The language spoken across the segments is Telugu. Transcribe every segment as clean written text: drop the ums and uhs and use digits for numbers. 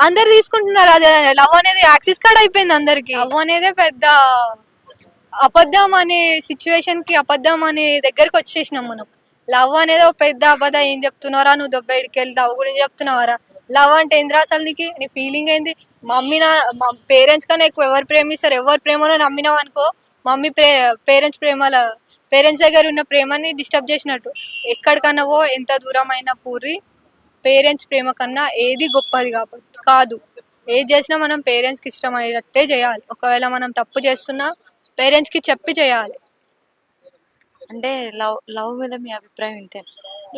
అందరు తీసుకుంటున్నారు. అదే లవ్ అనేది యాక్సిస్ కార్డ్ అయిపోయింది అందరికి. లవ్ అనేది పెద్ద అబద్ధం అనే సిచ్యువేషన్ కి, అబద్ధం అనే దగ్గరికి వచ్చేసినాం మనం. లవ్ అనేది ఒక పెద్ద అబద్ధం. ఏం చెప్తున్నారా నువ్వు, దొబ్బేడికి వెళ్ళి లవ్ గురించి చెప్తున్నావారా? లవ్ అంటే ఏంద్రా అసలు నీకు, నీ ఫీలింగ్ ఏంది? మమ్మీ నా పేరెంట్స్ కన్నా ఎక్కువ ఎవరు ప్రేమిస్తారు? ఎవరు ప్రేమలో నమ్మినావు అనుకో, మమ్మీ పేరెంట్స్ ప్రేమల పేరెంట్స్ దగ్గర ఉన్న ప్రేమని డిస్టర్బ్ చేసినట్టు. ఎక్కడికన్నా పో, ఎంత దూరం అయినా పూరి, పేరెంట్స్ ప్రేమ కన్నా ఏది గొప్పది కాబట్టి కాదు. ఏది చేసినా మనం పేరెంట్స్కి ఇష్టం అయ్యేటట్టే చేయాలి. ఒకవేళ మనం తప్పు చేస్తున్నా పేరెంట్స్కి చెప్పి చేయాలి. అంటే లవ్ లవ్ మీద మీ అభిప్రాయం ఇంతే?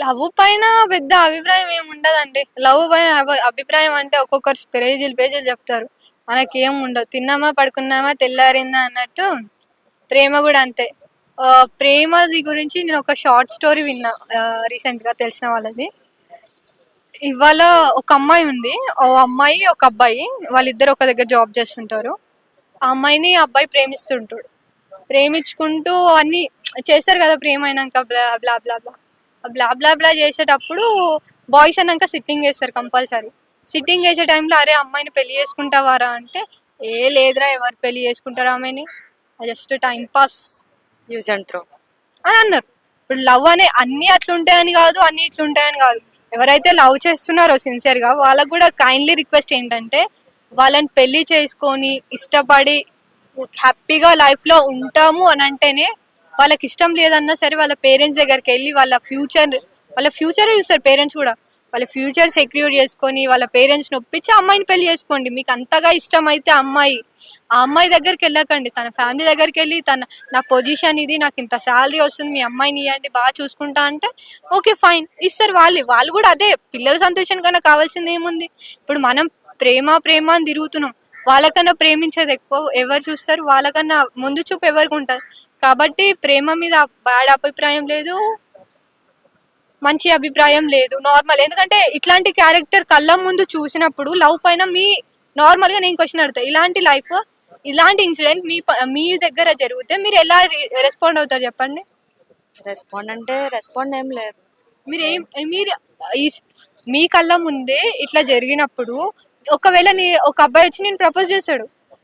లవ్ పైన పెద్ద అభిప్రాయం ఏమి ఉండదండి. లవ్ పైన అభిప్రాయం అంటే ఒక్కొక్కరు పేజీలు చెప్తారు. మనకేం ఉండదు. తిన్నామా పడుకున్నామా తెల్లారిందా అన్నట్టు ప్రేమ కూడా అంతే. ప్రేమది గురించి నేను ఒక షార్ట్ స్టోరీ విన్నా రీసెంట్గా, తెలిసిన వాళ్ళది. ఇవాళ ఒక అమ్మాయి ఉంది, ఓ అమ్మాయి ఒక అబ్బాయి, వాళ్ళిద్దరు ఒక దగ్గర జాబ్ చేస్తుంటారు. ఆ అమ్మాయిని ఆ అబ్బాయి ప్రేమిస్తుంటాడు. ప్రేమించుకుంటూ అన్ని చేస్తారు కదా ప్రేమ అయినాక, బ్లా బ్లా బ్లా బ్లా బ్లా బ్లా బ్లా చేసేటప్పుడు బాయ్స్ అన్నాక సిట్టింగ్ వేస్తారు కంపల్సరీ. సిట్టింగ్ వేసే టైంలో అరే అమ్మాయిని పెళ్లి చేసుకుంటావారా అంటే, ఏ లేదురా ఎవరు పెళ్లి చేసుకుంటారు ఆమెని, just time pass use and throw అని అన్నారు. ఇప్పుడు లవ్ అనే అన్ని అట్లుంటాయని కాదు, అన్ని ఇట్లుంటాయని కాదు. ఎవరైతే లవ్ చేస్తున్నారో సిన్సియర్గా వాళ్ళకు కూడా కైండ్లీ రిక్వెస్ట్ ఏంటంటే, వాళ్ళని పెళ్లి చేసుకొని ఇష్టపడి హ్యాపీగా లైఫ్లో ఉంటాము అని అంటేనే, వాళ్ళకి ఇష్టం లేదన్నా సరే వాళ్ళ పేరెంట్స్ దగ్గరికి వెళ్ళి వాళ్ళ ఫ్యూచరే చూస్తారు పేరెంట్స్ కూడా. వాళ్ళ ఫ్యూచర్ సెక్యూర్ చేసుకొని వాళ్ళ పేరెంట్స్ని ఒప్పించి అమ్మాయిని పెళ్లి చేసుకోండి. మీకు అంతగా ఇష్టం అయితే ఆ అమ్మాయి దగ్గరికి వెళ్ళకండి. తన ఫ్యామిలీ దగ్గరికి వెళ్ళి నా పొజిషన్ ఇది, నాకు ఇంత శాలరీ వస్తుంది, మీ అమ్మాయిని ఇవ్వండి, బాగా చూసుకుంటా అంటే ఓకే ఫైన్ ఇస్తారు. వాళ్ళు కూడా అదే, పిల్లల సంతోషం కన్నా కావాల్సింది ఏముంది? ఇప్పుడు మనం ప్రేమ అని తిరుగుతున్నాం. వాళ్ళకన్నా ప్రేమించేది ఎక్కువ ఎవరు చూస్తారు? వాళ్ళకన్నా ముందు చూపు ఎవరికి ఉంటుంది? కాబట్టి ప్రేమ మీద బ్యాడ్ అభిప్రాయం లేదు, మంచి అభిప్రాయం లేదు, నార్మల్. ఎందుకంటే ఇట్లాంటి క్యారెక్టర్ కళ్ళ ముందు చూసినప్పుడు లవ్ పైన నార్మల్గా నేను క్వశ్చన్ అడుగుతా, ఇలాంటి లైఫ్, ఇలాంటి ఇన్సిడెంట్ మీ దగ్గర జరిగితే మీరు ఎలా రెస్పాండ్ అవుతారు చెప్పండి? రెస్పాండ్ ఏం లేదు. మీరు మీ కళ్ళ ముందే ఇట్లా జరిగినప్పుడు, ఒకవేళ ఒక అబ్బాయి వచ్చి నేను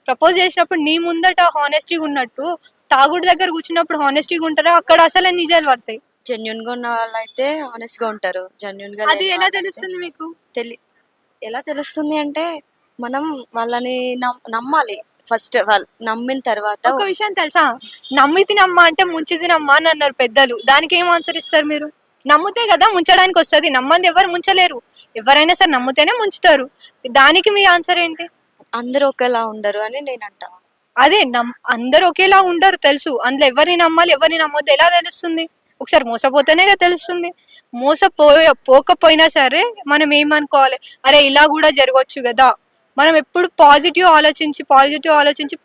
ప్రపోజ్ చేసినప్పుడు నీ ముందట హానెస్టీగా ఉన్నట్టు, తాగుడు దగ్గర కూర్చున్నప్పుడు హానెస్టీగా ఉంటారా? అక్కడ అసలు నిజాలు పడతాయి. జెన్యున్ గా ఉన్న వాళ్ళు అయితే హానెస్ట్ గా ఉంటారు. జెన్యున్ గా అది ఎలా తెలుస్తుంది మీకు? ఎలా తెలుస్తుంది అంటే, మనం వాళ్ళని నమ్మాలి ఫస్ట్. వాళ్ళు నమ్మిన తర్వాత. ఒక విషయం తెలుసా, నమ్మి తినమ్మా అంటే ముంచి తినమ్మా అని అన్నారు పెద్దలు. దానికి ఏం ఆన్సర్ ఇస్తారు మీరు? నమ్మితే కదా ముంచడానికి వస్తుంది. నమ్మంది ఎవరు ముంచలేరు. ఎవరైనా సరే నమ్మితేనే ముంచుతారు. దానికి మీ ఆన్సర్ ఏంటి? అందరూ ఒకేలా ఉండరు అని నేను అంటా. అదే అందరు ఒకేలా ఉండరు తెలుసు. అందులో ఎవరిని నమ్మాలి ఎవరిని నమ్మొద్దు ఎలా తెలుస్తుంది? ఒకసారి మోసపోతేనే కదా తెలుస్తుంది. పోకపోయినా సరే మనం ఏమనుకోవాలి, అరే ఇలా కూడా జరగవచ్చు కదా. మనం ఎప్పుడు పాజిటివ్ ఆలోచించి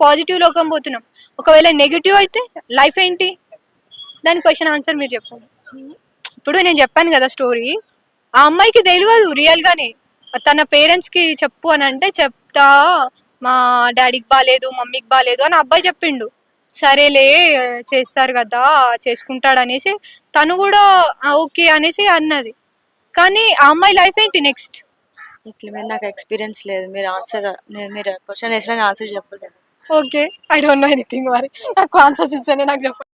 పాజిటివ్ లోకం పోతున్నాం. ఒకవేళ నెగిటివ్ అయితే లైఫ్ ఏంటి? దాని క్వశ్చన్ ఆన్సర్ మీరు చెప్పండి. ఇప్పుడు నేను చెప్పాను కదా స్టోరీ, ఆ అమ్మాయికి తెలియదు రియల్ గానే. తన పేరెంట్స్ కి చెప్పు అని అంటే, చెప్తా మా డాడీకి బాగాలేదు, మమ్మీకి బాగాలేదు అని అబ్బాయి చెప్పిండు. సరేలే చేస్తారు కదా, చేసుకుంటాడు అనేసి తను కూడా ఓకే అనేసి అన్నది. కానీ ఆ అమ్మాయి లైఫ్ ఏంటి నెక్స్ట్? ఇట్ల మీద నాకు ఎక్స్పీరియన్స్ లేదు. మీరు క్వశ్చన్ వేసిన ఆన్సర్ చెప్పలేదు. Okay, I don't know anything. మరి నాకు ఆన్సర్స్ ఇస్తేనే నాకు చెప్పండి.